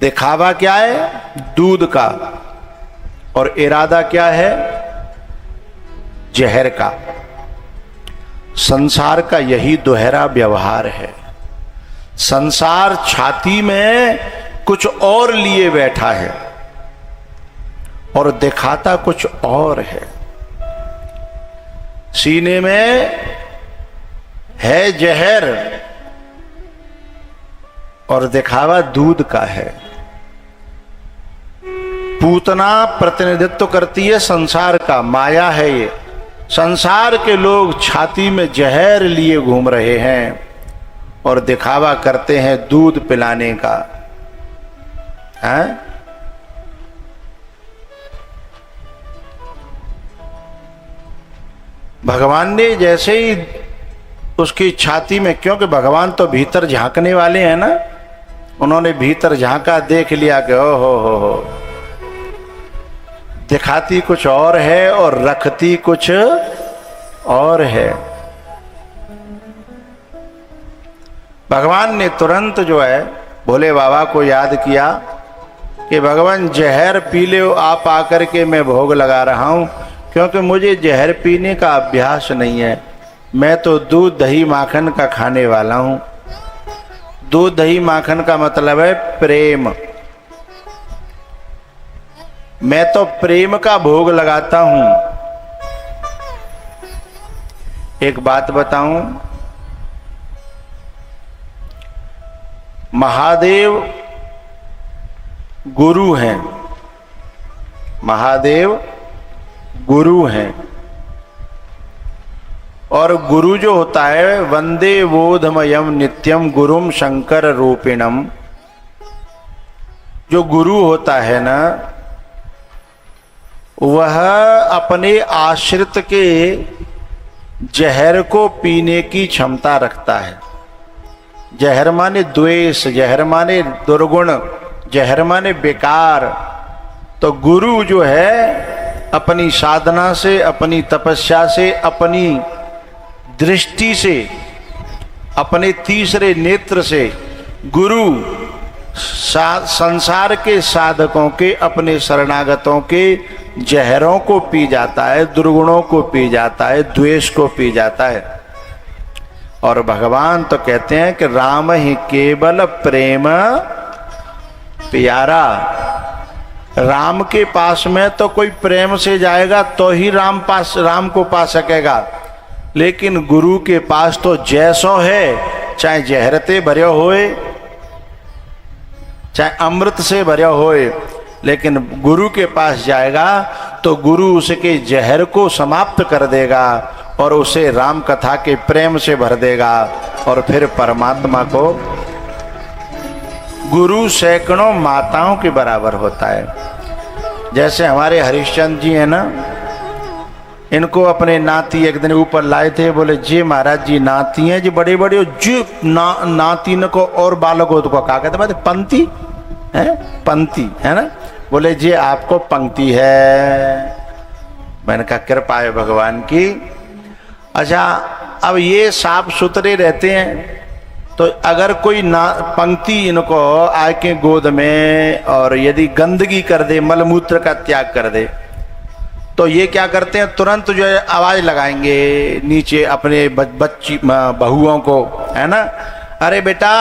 दिखावा क्या है? दूध का। और इरादा क्या है? जहर का। संसार का यही दोहरा व्यवहार है। संसार छाती में कुछ और लिए बैठा है और दिखाता कुछ और है। सीने में है जहर और दिखावा दूध का है। पूतना प्रतिनिधित्व करती है संसार का, माया है ये। संसार के लोग छाती में जहर लिए घूम रहे हैं और दिखावा करते हैं दूध पिलाने का। हैं? भगवान ने जैसे ही उसकी छाती में, क्योंकि भगवान तो भीतर झांकने वाले हैं ना, उन्होंने भीतर झांका, देख लिया कि ओ हो, दिखाती कुछ और है और रखती कुछ और है। भगवान ने तुरंत जो है भोले बाबा को याद किया कि भगवान जहर पी ले आप आकर के, मैं भोग लगा रहा हूं, क्योंकि मुझे जहर पीने का अभ्यास नहीं है। मैं तो दूध दही माखन का खाने वाला हूं। दूध दही माखन का मतलब है प्रेम। मैं तो प्रेम का भोग लगाता हूं। एक बात बताऊं, महादेव गुरु हैं। महादेव गुरु हैं और गुरु जो होता है, वंदे बोधमयम नित्यम गुरुम शंकर रूपिणम। जो गुरु होता है ना, वह अपने आश्रित के जहर को पीने की क्षमता रखता है। जहर माने द्वेष, जहर माने दुर्गुण, जहर माने बेकार। तो गुरु जो है अपनी साधना से, अपनी तपस्या से, अपनी दृष्टि से, अपने तीसरे नेत्र से गुरु संसार के साधकों के, अपने शरणागतों के जहरों को पी जाता है, दुर्गुणों को पी जाता है, द्वेष को पी जाता है। और भगवान तो कहते हैं कि राम ही केवल प्रेम प्यारा। राम के पास में तो कोई प्रेम से जाएगा तो ही राम को पा सकेगा, लेकिन गुरु के पास तो जैसो है, चाहे जहरते भर्यो होए, चाहे अमृत से भर्यो होए, लेकिन गुरु के पास जाएगा तो गुरु उसके जहर को समाप्त कर देगा और उसे राम कथा के प्रेम से भर देगा और फिर परमात्मा को। गुरु सैकड़ों माताओं के बराबर होता है। जैसे हमारे हरिश्चंद्र जी हैं ना, इनको अपने नाती एक दिन ऊपर लाए थे, बोले जी महाराज जी नाती हैं जी बड़े बड़े, जी नाती न को और बालकों को कहा कहते हैं पंक्ति है, पंक्ति है ना। बोले जी आपको पंक्ति है। मैंने कहा कृपा है भगवान की। अच्छा, अब ये साफ सुथरे रहते हैं, तो अगर कोई ना पंक्ति इनको आके गोद में और यदि गंदगी कर दे, मलमूत्र का त्याग कर दे, तो ये क्या करते हैं, तुरंत जो है आवाज लगाएंगे नीचे अपने बच्ची बहुओं को, है ना, अरे बेटा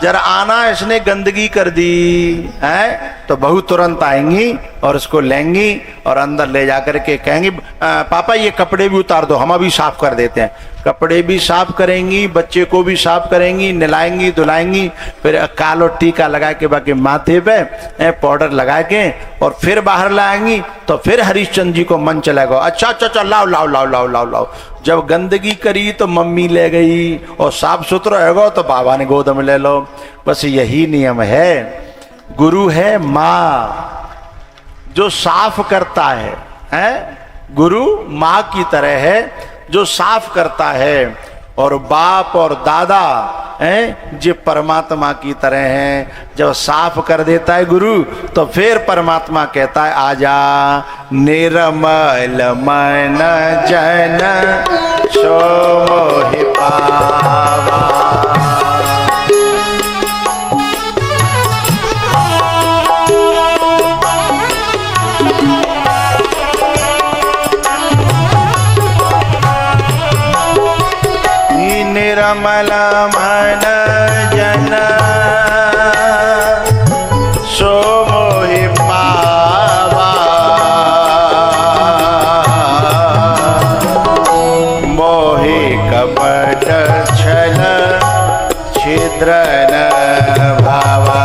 जरा आना, इसने गंदगी कर दी है। तो बहू तुरंत आएंगी और उसको लेंगी और अंदर ले जाकर के कहेंगी पापा ये कपड़े भी उतार दो, हम अभी साफ कर देते हैं। कपड़े भी साफ करेंगी, बच्चे को भी साफ करेंगी, नहलाएंगी धुलाएंगी, फिर कालो टीका लगा के बाकी माथे पे पाउडर लगा के और फिर बाहर लाएंगी। तो फिर हरिश्चंद्र जी को मन चलेगा, अच्छा अच्छा अच्छा लाओ लाओ लाओ लाओ लाओ लाओ। जब गंदगी करी तो मम्मी ले गई और साफ सुथरा होगा तो बाबा ने गोद में ले लो। बस यही नियम है। गुरु है माँ जो साफ करता है? गुरु माँ की तरह है जो साफ करता है, और बाप और दादा हैं जो परमात्मा की तरह हैं। जब साफ कर देता है गुरु तो फिर परमात्मा कहता है आजा निर्मल मन जन सो मोहि पावा। निर्मल मन जन सो मोहि पावा, मोहि कपट छल छिद्र न भावा।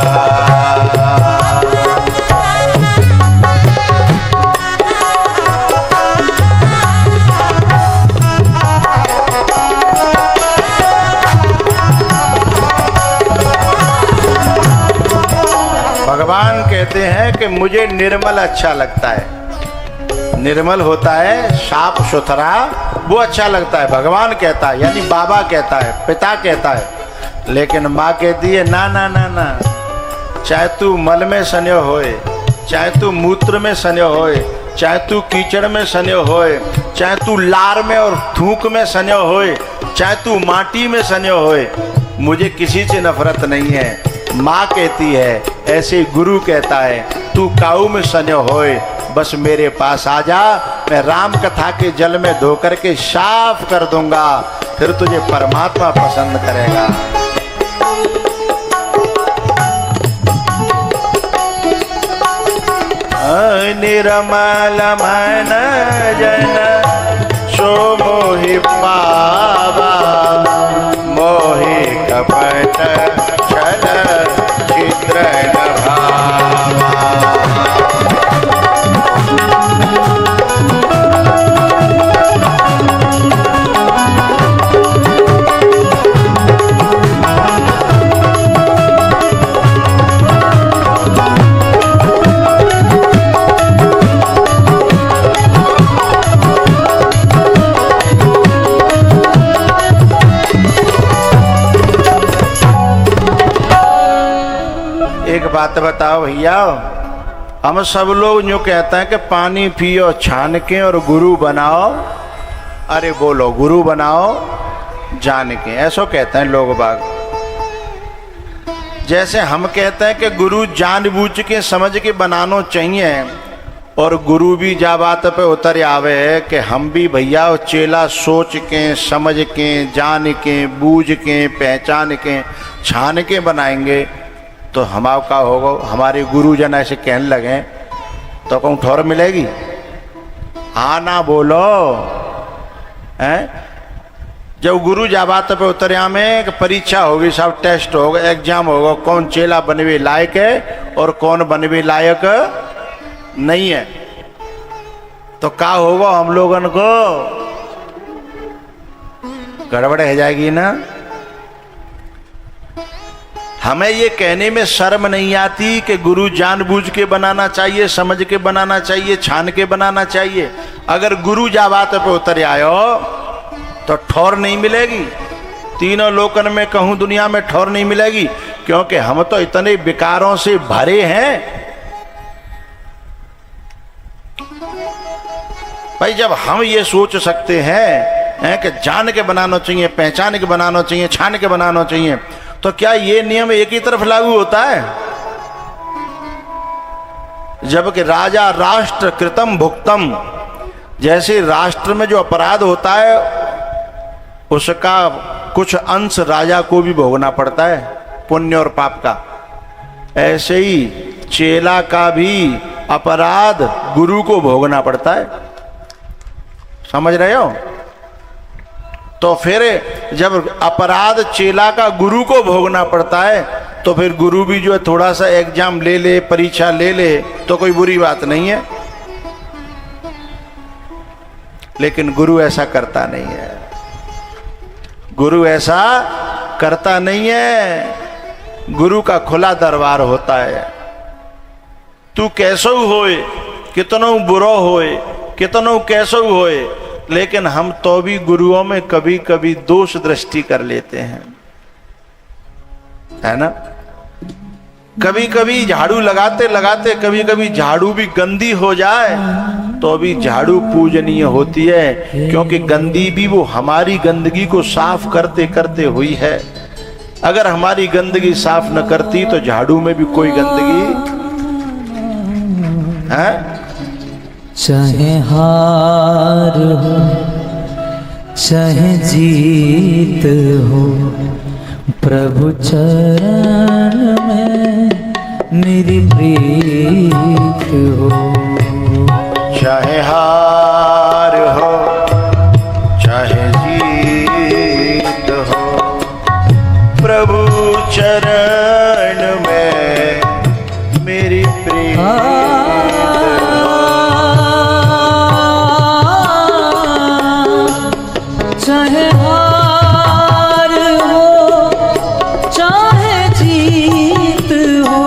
भगवान कहते हैं कि मुझे निर्मल अच्छा लगता है। निर्मल होता है साफ सुथरा, वो अच्छा लगता है। भगवान कहता है, यानी बाबा कहता है, पिता कहता है। लेकिन माँ कहती है ना ना ना ना, चाहे तू मल में सन्यो होए, चाहे तू मूत्र में सन्यो होए, चाहे तू कीचड़ में सन्यो होए, चाहे तू लार में और थूक में सन्यो होए, चाहे तू माटी में सन्यो होए, मुझे किसी से नफरत नहीं है। माँ कहती है, ऐसे गुरु कहता है, तू काऊ में सन्यो होए, बस मेरे पास आ जा, मैं राम कथा के जल में धो करके साफ कर दूंगा, फिर तुझे परमात्मा पसंद करेगा। निर्मल मन जन सो मोहि पावा, मोहि कपट छल छिद्र न भावा। एक बात बताओ भैया, हम सब लोग यूँ कहते हैं कि पानी पियो छान के और गुरु बनाओ, अरे बोलो गुरु बनाओ जान के, ऐसा कहते हैं लोग बाग। जैसे हम कहते हैं कि गुरु जानबूझ के समझ के बनाना चाहिए, और गुरु भी जा बात पे उतर आवे कि हम भी भैया चेला सोच के समझ के जान के बूझ के पहचान के छान के बनाएंगे, तो हमारा का होगा। हमारे गुरुजन ऐसे कहने लगे तो कहूँ ठोर मिलेगी? हाँ ना बोलो हैं। जब गुरु जा बात पे उतरिया में परीक्षा होगी, सब टेस्ट होगा, एग्जाम होगा, कौन चेला बनवे लायक है और कौन बनवे लायक नहीं है, तो क्या होगा हम लोगन को? गड़बड़ हो जाएगी ना। हमें ये कहने में शर्म नहीं आती कि गुरु जानबूझ के बनाना चाहिए, समझ के बनाना चाहिए, छान के बनाना चाहिए। अगर गुरु जा बात पे उतर आयो तो ठौर नहीं मिलेगी, तीनों लोकन में कहूं दुनिया में ठौर नहीं मिलेगी, क्योंकि हम तो इतने विकारों से भरे हैं। भाई जब हम ये सोच सकते हैं कि जान के बनाना चाहिए, पहचान के बनाना चाहिए, छान के बनाना चाहिए, तो क्या ये नियम एक ही तरफ लागू होता है? जबकि राजा राष्ट्र कृतम भुक्तम, जैसे राष्ट्र में जो अपराध होता है उसका कुछ अंश राजा को भी भोगना पड़ता है, पुण्य और पाप का, ऐसे ही चेला का भी अपराध गुरु को भोगना पड़ता है। समझ रहे हो? तो फिर जब अपराध चेला का गुरु को भोगना पड़ता है, तो फिर गुरु भी जो है थोड़ा सा एग्जाम ले ले, परीक्षा ले ले, तो कोई बुरी बात नहीं है। लेकिन गुरु ऐसा करता नहीं है, गुरु ऐसा करता नहीं है। गुरु का खुला दरबार होता है। तू कैसो होए, कितनो बुरो होए, कितनो कैसो होए, लेकिन हम तो भी गुरुओं में कभी कभी दोष दृष्टि कर लेते हैं, है ना। कभी कभी झाड़ू लगाते लगाते कभी कभी झाड़ू भी गंदी हो जाए तो भी झाड़ू पूजनीय होती है, क्योंकि गंदी भी वो हमारी गंदगी को साफ करते करते हुई है। अगर हमारी गंदगी साफ न करती तो झाड़ू में भी कोई गंदगी है। चाहे हार हो चाहे जीत हो प्रभु चरण में मेरी प्रीत हो। चाहे हार हो चाहे जीत हो प्रभु चरण में मेरी प्रीत चाहे हार हो चाहे जीत हो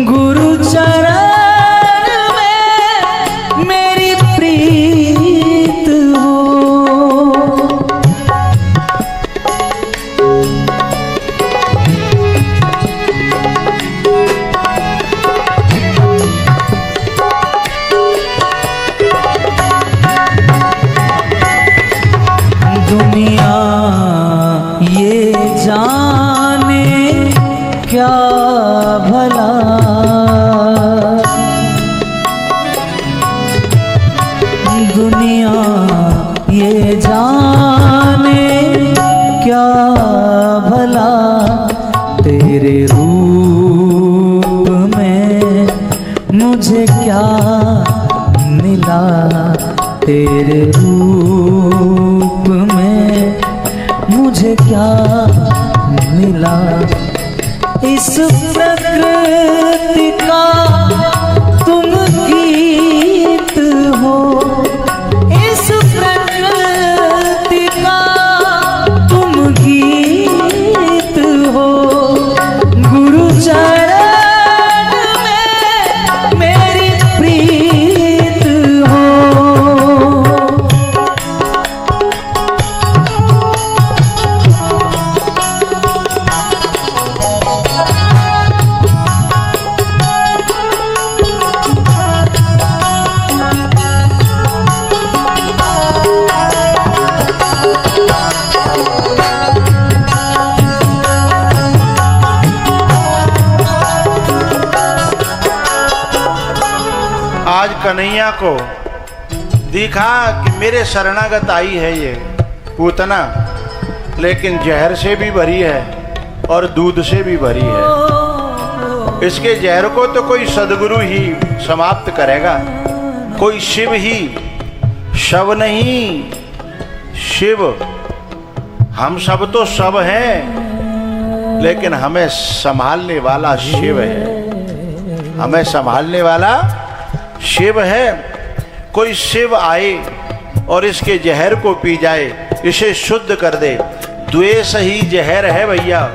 गुरु चरण में मेरी प्रीत हो। दुनिया ये जाने क्या भला दुनिया ये जाने क्या भला तेरे रूप में मुझे क्या मिला तेरे रूप में मुझे क्या मिला। इस प्रकृति का तुम गीत हो इस प्रकृति का तुम गीत हो गुरु चरण में मेरी प्रीत हो। आज कन्हैया को दिखा कि मेरे शरणागत आई है ये पूतना, लेकिन जहर से भी भरी है और दूध से भी भरी है। इसके जहर को तो कोई सदगुरु ही समाप्त करेगा, कोई शिव ही, शव नहीं शिव। हम सब तो सब हैं, लेकिन हमें संभालने वाला शिव है, हमें संभालने वाला शिव है। कोई शिव आए और इसके जहर को पी जाए, इसे शुद्ध कर दे। द्वेष ही जहर है भैया,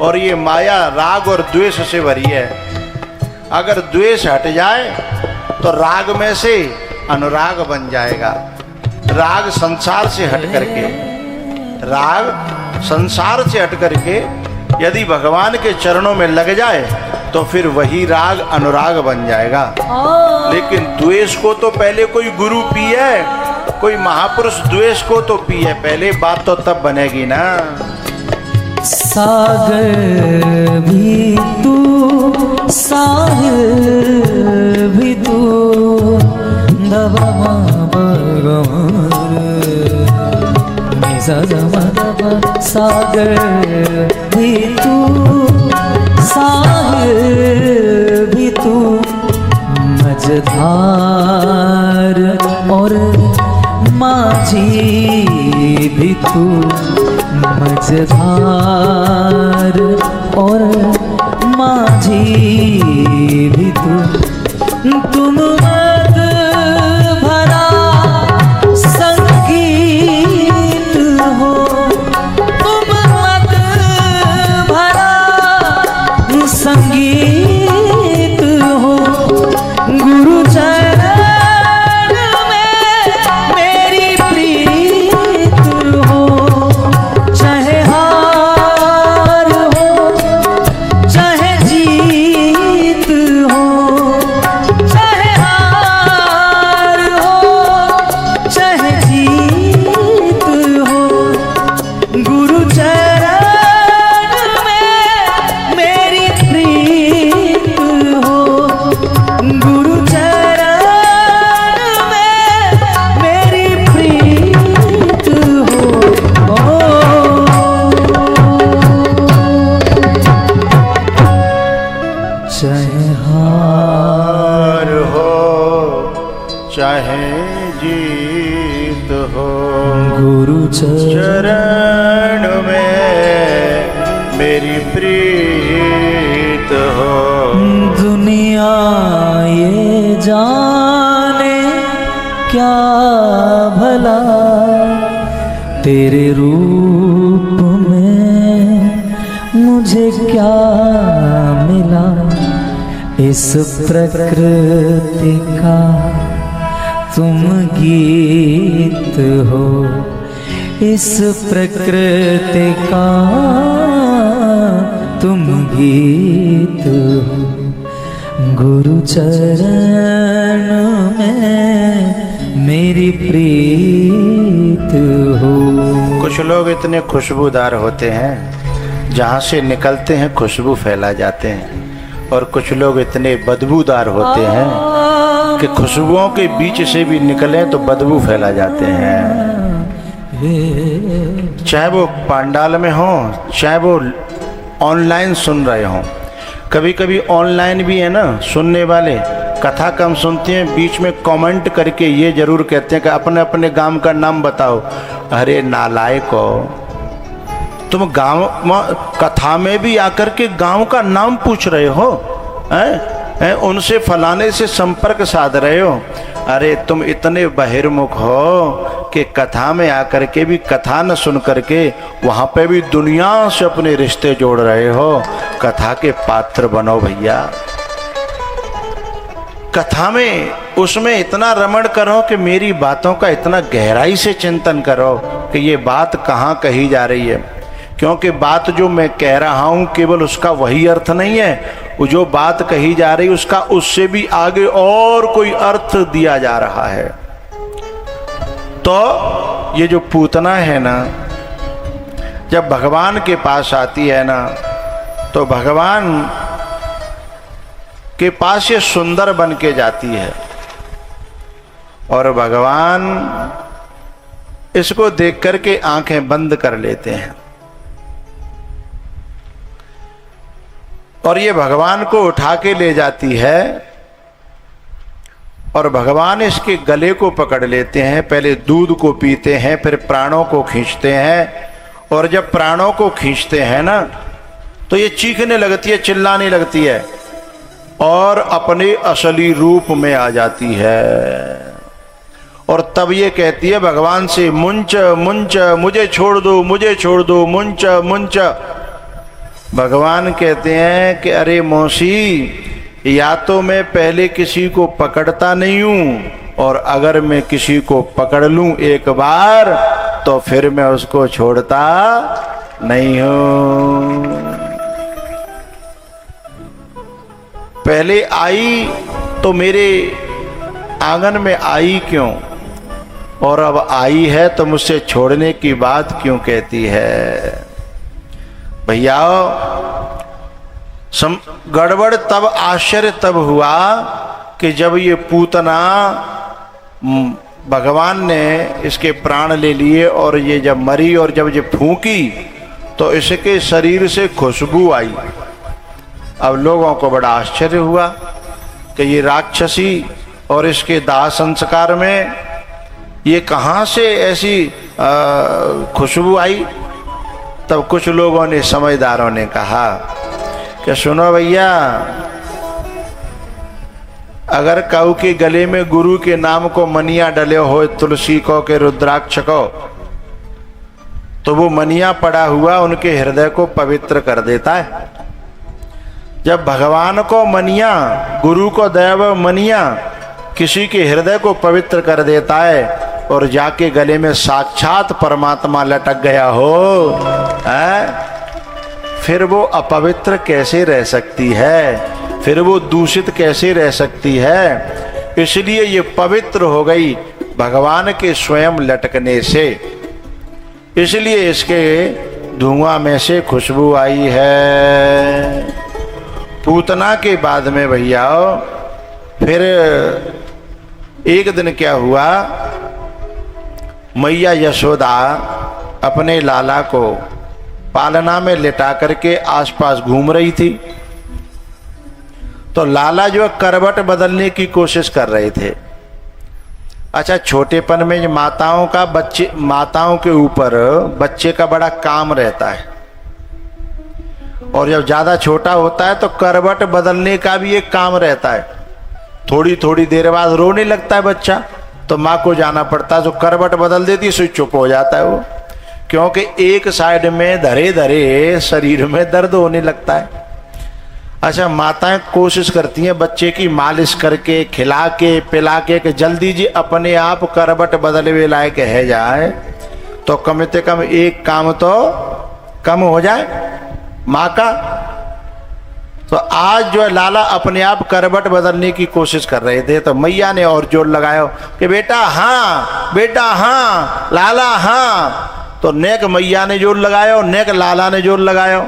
और ये माया राग और द्वेष से भरी है। अगर द्वेष हट जाए तो राग में से अनुराग बन जाएगा। राग संसार से हट करके, राग संसार से हट करके यदि भगवान के चरणों में लग जाए तो फिर वही राग अनुराग बन जाएगा। लेकिन द्वेष को तो पहले कोई गुरु पिए, कोई महापुरुष द्वेष को तो पिए पहले, बात तो तब बनेगी ना। सागर भी तू साहिल भी तू दबा सागर भी तू साहिल भी तू मझधार और माझी भी तू मझधार और माझी भी तू। तुम मत भरा संगीत हो, तुम मत भरा संगीत हो गुरु चरण में मेरी प्रीत हो। चाहे हार हो चाहे जीत हो, चाहे हार हो चाहे जीत हो गुरु चरण में मेरी प्रीत चाहे हार हार हो चाहे जीत हो, गुरु चरण चरण में मेरी प्रीत हो। दुनिया ये जाने क्या भला तेरे रूप में मुझे क्या मिला, इस प्रकृति का तुम गीत हो, इस प्रकृति का तुम गीत हो, गुरु चरण में मेरी प्रीत हो। कुछ लोग इतने खुशबूदार होते हैं, जहाँ से निकलते हैं खुशबू फैला जाते हैं, और कुछ लोग इतने बदबूदार होते हैं कि खुशबुओं के बीच से भी निकले तो बदबू फैला जाते हैं। चाहे वो पंडाल में हो, चाहे वो ऑनलाइन सुन रहे हों। कभी कभी ऑनलाइन भी है ना, सुनने वाले कथा कम सुनते हैं, बीच में कमेंट करके ये जरूर कहते हैं कि अपने अपने गांव का नाम बताओ। अरे नालायक हो, तुम गांव कथा में भी आकर के गांव का नाम पूछ रहे हो, हैं? उनसे फलाने से संपर्क साध रहे हो। अरे तुम इतने बहिर्मुख हो कि कथा में आकर के भी कथा न सुन करके वहाँ पे भी दुनिया से अपने रिश्ते जोड़ रहे हो। कथा के पात्र बनो भैया, कथा में उसमें इतना रमण करो कि मेरी बातों का इतना गहराई से चिंतन करो कि ये बात कहाँ कही जा रही है, क्योंकि बात जो मैं कह रहा हूँ केवल उसका वही अर्थ नहीं है, वो जो बात कही जा रही उसका उससे भी आगे और कोई अर्थ दिया जा रहा है। तो ये जो पूतना है ना, जब भगवान के पास आती है ना, तो भगवान के पास ये सुंदर बन के जाती है, और भगवान इसको देख करके आंखें बंद कर लेते हैं, और ये भगवान को उठा के ले जाती है, और भगवान इसके गले को पकड़ लेते हैं। पहले दूध को पीते हैं, फिर प्राणों को खींचते हैं, और जब प्राणों को खींचते हैं ना, तो ये चीखने लगती है, चिल्लाने लगती है, और अपने असली रूप में आ जाती है। और तब ये कहती है भगवान से, मुंच मुंच मुझे छोड़ दो, मुझे छोड़ दो, मुंच मुंच। भगवान कहते हैं कि अरे मौसी, या तो मैं पहले किसी को पकड़ता नहीं हूं, और अगर मैं किसी को पकड़ लूं एक बार तो फिर मैं उसको छोड़ता नहीं हूं। पहले आई तो मेरे आंगन में आई क्यों, और अब आई है तो मुझसे छोड़ने की बात क्यों कहती है। भैया गड़बड़ तब, आश्चर्य तब हुआ कि जब ये पूतना भगवान ने इसके प्राण ले लिए, और ये जब मरी और जब ये फूंकी तो इसके शरीर से खुशबू आई। अब लोगों को बड़ा आश्चर्य हुआ कि ये राक्षसी और इसके दाह संस्कार में ये कहाँ से ऐसी खुशबू आई। तब कुछ लोगों ने, समझदारों ने कहा कि सुनो भैया, अगर काऊ के गले में गुरु के नाम को मनिया डले हो, तुलसी को के रुद्राक्ष को, तो वो मनिया पड़ा हुआ उनके हृदय को पवित्र कर देता है। जब भगवान को मनिया, गुरु को दैव मनिया किसी के हृदय को पवित्र कर देता है, और जाके गले में साक्षात परमात्मा लटक गया हो, फिर वो अपवित्र कैसे रह सकती है, फिर वो दूषित कैसे रह सकती है। इसलिए ये पवित्र हो गई भगवान के स्वयं लटकने से, इसलिए इसके धुआं में से खुशबू आई है। पूतना के बाद में भैया फिर एक दिन क्या हुआ, मैया यशोदा अपने लाला को पालना में लेटा करके आसपास घूम रही थी, तो लाला जो है करवट बदलने की कोशिश कर रहे थे। अच्छा, छोटेपन में माताओं के ऊपर बच्चे का बड़ा काम रहता है, और जब ज्यादा छोटा होता है तो करवट बदलने का भी एक काम रहता है। थोड़ी थोड़ी देर बाद रोने लगता है बच्चा, तो माँ को जाना पड़ता है, तो करवट बदल देती है, सो चुप हो जाता है वो, क्योंकि एक साइड में धरे धरे शरीर में दर्द होने लगता है। अच्छा, माताएं कोशिश करती हैं बच्चे की मालिश करके, खिला के, पिला के कि जल्दी जी अपने आप करवट बदले हुए लायक है जाए, तो कम से कम एक काम तो कम हो जाए माँ का। तो आज जो है लाला अपने आप करवट बदलने की कोशिश कर रहे थे, तो मैया ने और जोर लगाया कि बेटा हाँ, बेटा हाँ, लाला हाँ। तो नेक मैया ने जोर लगाया और नेक लाला ने जोर लगाया,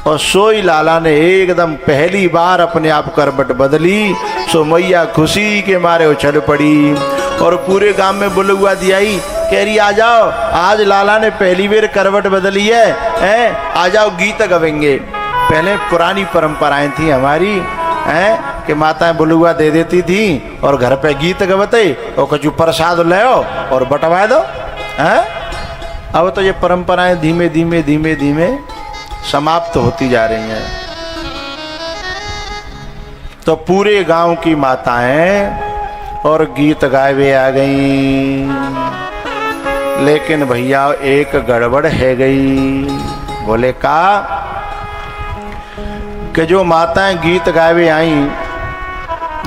और सोई लाला ने एकदम पहली बार अपने आप करवट बदली। सो मैया खुशी के मारे उछल पड़ी और पूरे गांव में बुलगुआ दियाई, कह रही आ जाओ, आज लाला ने पहली बार करवट बदली है, आ जाओ गीत गवेंगे। पहले पुरानी परंपराएं थी हमारी, हैं कि माताएं बुलगुआ दे देती थी और घर पे गीत गवते और कुछ प्रसाद ले आओ और बंटवा दो, हैं। अब तो ये परंपराएं धीमे धीमे धीमे धीमे समाप्त होती जा रही हैं। तो पूरे गांव की माताएं और गीत गावे आ गई, लेकिन भैया एक गड़बड़ है गई। बोले का कि जो माताएं गीत गावे आई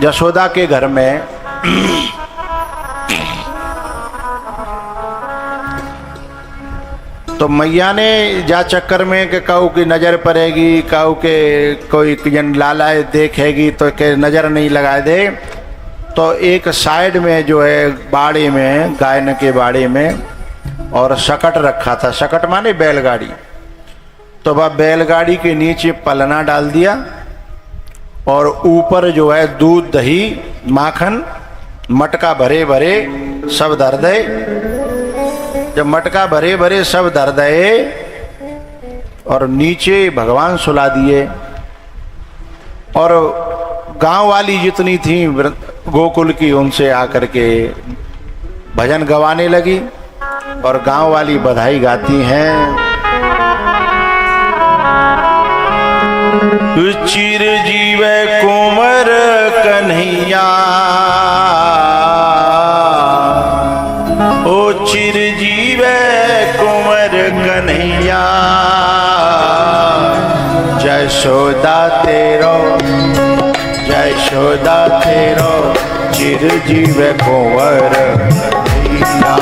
यशोदा के घर में, तो मैया ने जा चक्कर में कि काऊ की नज़र पड़ेगी, काऊ के कोई जन लाला देखेगी तो के नज़र नहीं लगा दे, तो एक साइड में जो है बाड़े में, गायन के बाड़े में, और शकट रखा था। शकट माने बैलगाड़ी। तो वह बैलगाड़ी के नीचे पलना डाल दिया और ऊपर जो है दूध, दही, माखन, मटका भरे भरे सब धर दे। जब मटका भरे भरे सब धर दे और नीचे भगवान सुला दिए, और गांव वाली जितनी थी गोकुल की, उनसे आकर के भजन गवाने लगी और गांव वाली बधाई गाती हैं। चिरजीव कुंवर कन्हैया, ओ चिरजीव कुंवर कन्हैया, यशोदा तेरो, यशोदा तेरो, चिरजीव कुंवर कन्हैया।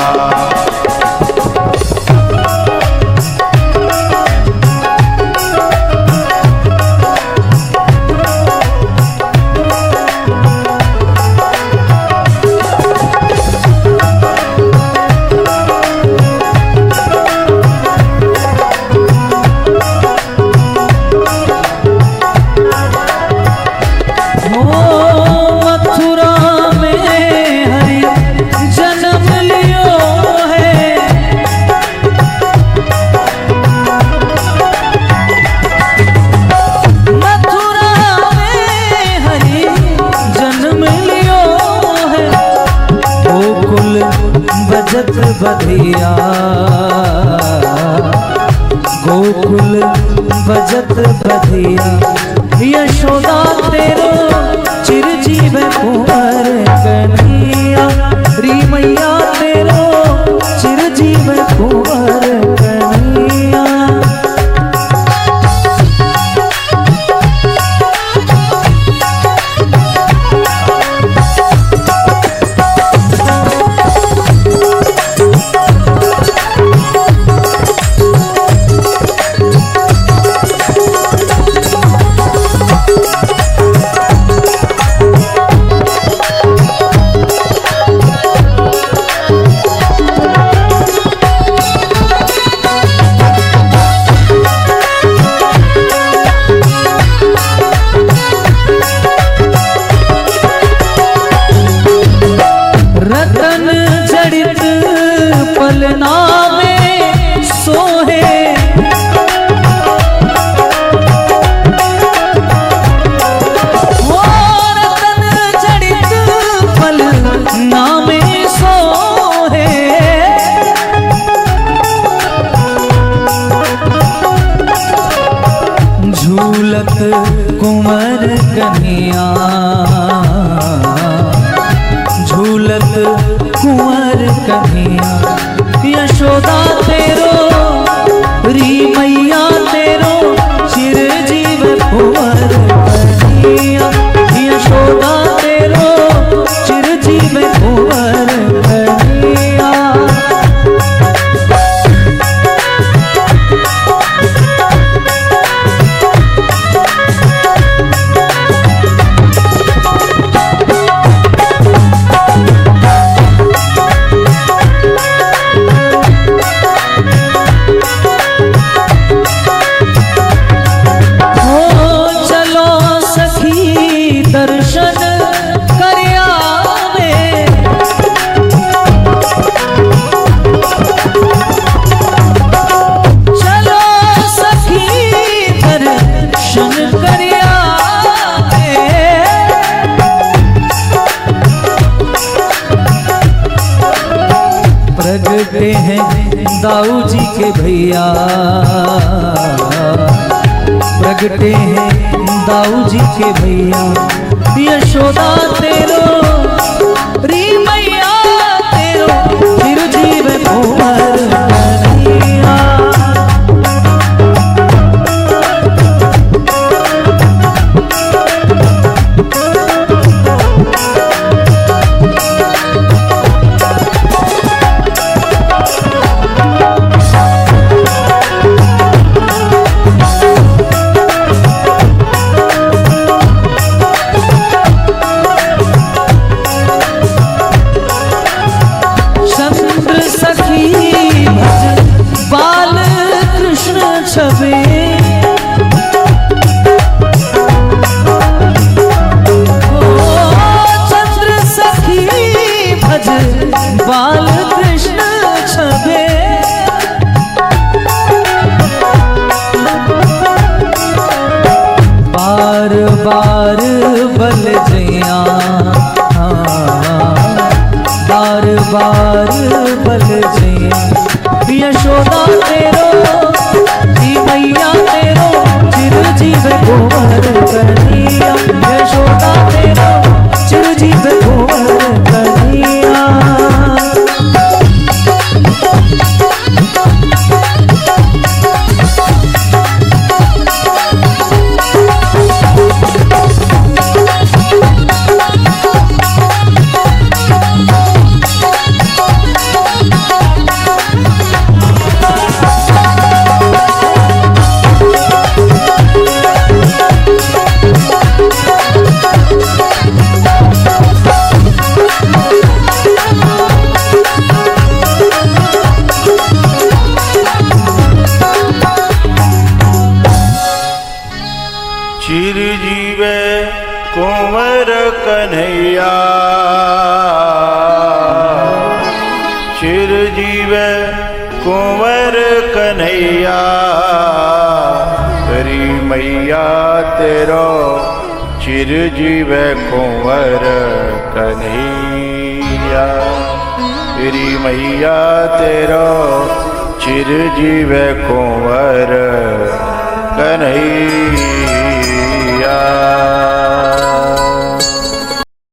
बधिया गोकुल बजत बधिया, यशोदा तेरो चिरजीव कुंवर कन्हैया, री मैया तेरो चिरजीव कुंवर कन्हैया। कन्हैया झूलत कुंवर कन्हैया यशोदा तेरो री मैया तेरो चिरजीव कुंवर कन्हैया यशोदा तेरो चिरजीव कुंवर कन्हैया। दर्शन करया में चलो सखी दर्शन करया प्रगटे हैं दाऊ जी के भैया प्रगटे हैं दाऊ जी के भैया यशोदा तेरो री मैया तेरो चिरजीव कुंवर कन्हैया। बाल कृष्ण छबे चंद्र सखी भज बाल कृष्ण छबे बार बार बल जया बार बार बल जया यशोदा तेरो री मैया तेरो चिरजीव कुंवर कन्हैया यशोदा तेरो चिरजीव कुंवर कन्हैया। चिरजीव कुंवर कन्हैया चिरजीव कुंवर कन्हैया री मैया तेरो चिरजीव कुंवर कन्हैया री मैया तेरो चिरजीव कुंवर कन्हैया।